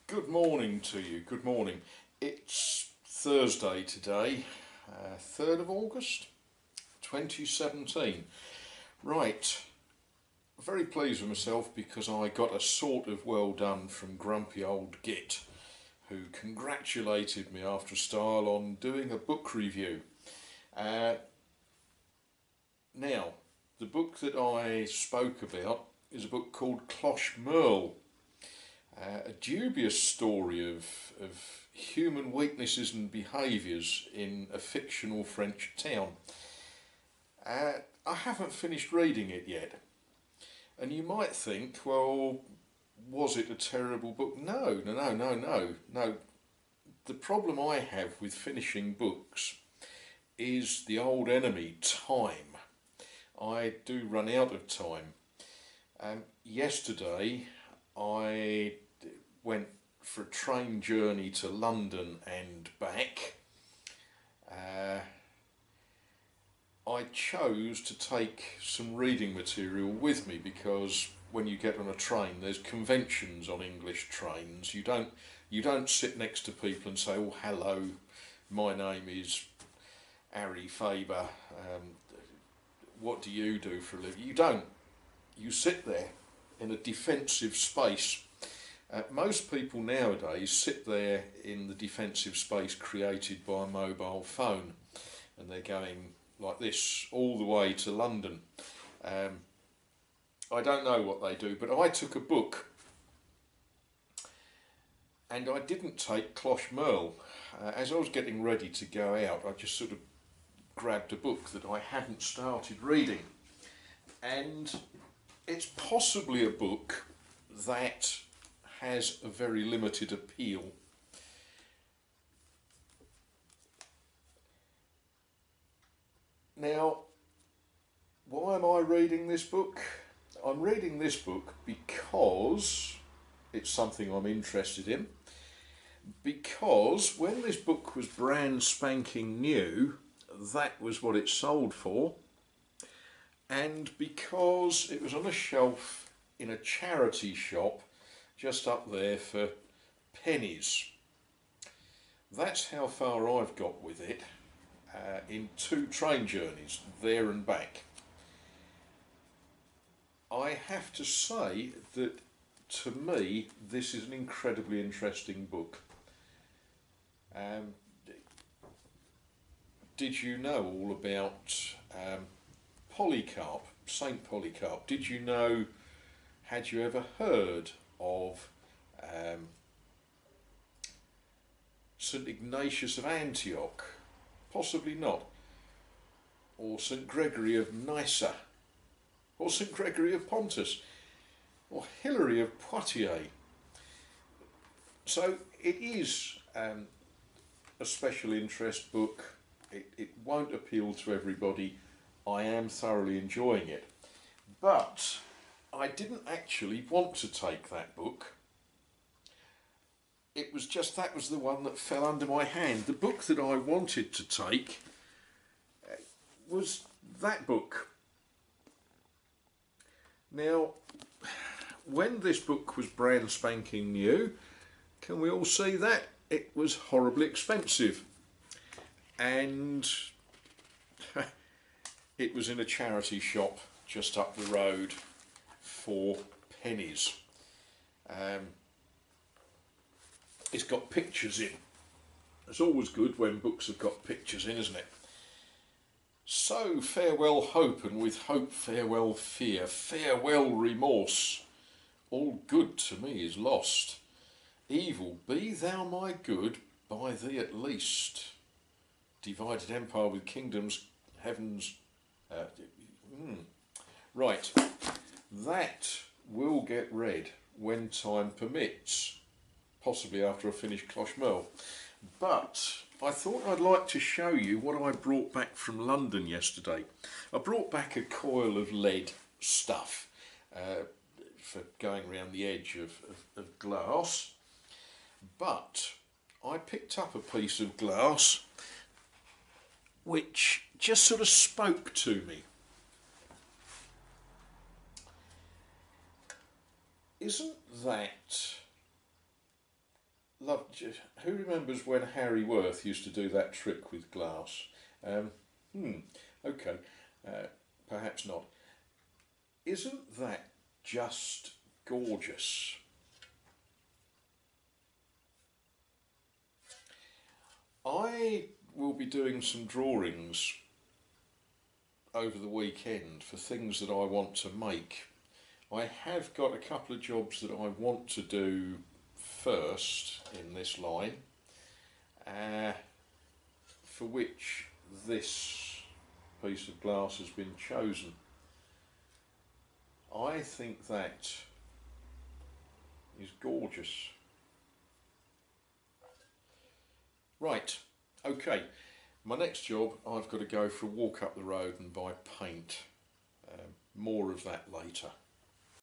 Good morning to you. Good morning. It's Thursday today, 3rd of August 2017. Right, very pleased with myself because I got a sort of well done from grumpy old Git, who congratulated me after a style on doing a book review. Uh, Now, the book that I spoke about is a book called Cloche Merle. A dubious story of human weaknesses and behaviours in a fictional French town. I haven't finished reading it yet, and you might think, well, was it a terrible book? No. The problem I have with finishing books is the old enemy, time. I do run out of time. Yesterday, I went for a train journey to London and back. I chose to take some reading material with me because when you get on a train, there's conventions on English trains. You don't sit next to people and say, "Oh, hello, my name is Ari Faber. What do you do for a living?" You don't. You sit there in a defensive space. Most people nowadays sit there in the defensive space created by a mobile phone, and they're going like this all the way to London. I don't know what they do, but I took a book, and I didn't take Cloche Merle. As I was getting ready to go out, I just sort of grabbed a book that I hadn't started reading, and it's possibly a book that has a very limited appeal. Now, why am I reading this book? I'm reading this book because it's something I'm interested in, because when this book was brand spanking new, that was what it sold for, and because it was on a shelf in a charity shop just up there for pennies. That's how far I've got with it in 2 train journeys, there and back. I have to say that to me this is an incredibly interesting book. Um, did you know all about Polycarp, Saint Polycarp? Did you know, had you ever heard of St Ignatius of Antioch? Possibly not. Or St Gregory of Nyssa? Or St Gregory of Pontus? Or Hilary of Poitiers? So it is a special interest book. It won't appeal to everybody. I am thoroughly enjoying it. But I didn't actually want to take that book. It was just that was the one that fell under my hand. The book that I wanted to take was that book. Now, when this book was brand spanking new, can we all see that? It was horribly expensive. And it was in a charity shop just up the road for pennies. It's got pictures in. It's always good when books have got pictures in, isn't it? So farewell hope, and with hope farewell fear, farewell remorse. All good to me is lost. Evil, be thou my good, by thee at least. Divided empire with kingdoms, heavens. Right, that will get read when time permits, possibly after I finish Cloche Merle. But I thought I'd like to show you what I brought back from London yesterday. I brought back a coil of lead stuff for going around the edge of glass, but I picked up a piece of glass which just sort of spoke to me. Isn't that Who remembers when Harry Worth used to do that trick with glass? Um, okay, perhaps not. Isn't that just gorgeous? I will be doing some drawings over the weekend for things that I want to make. I have got a couple of jobs that I want to do first in this line, uh, for which this piece of glass has been chosen. I think that is gorgeous. Right, okay, my next job, I've got to go for a walk up the road and buy paint. More of that later.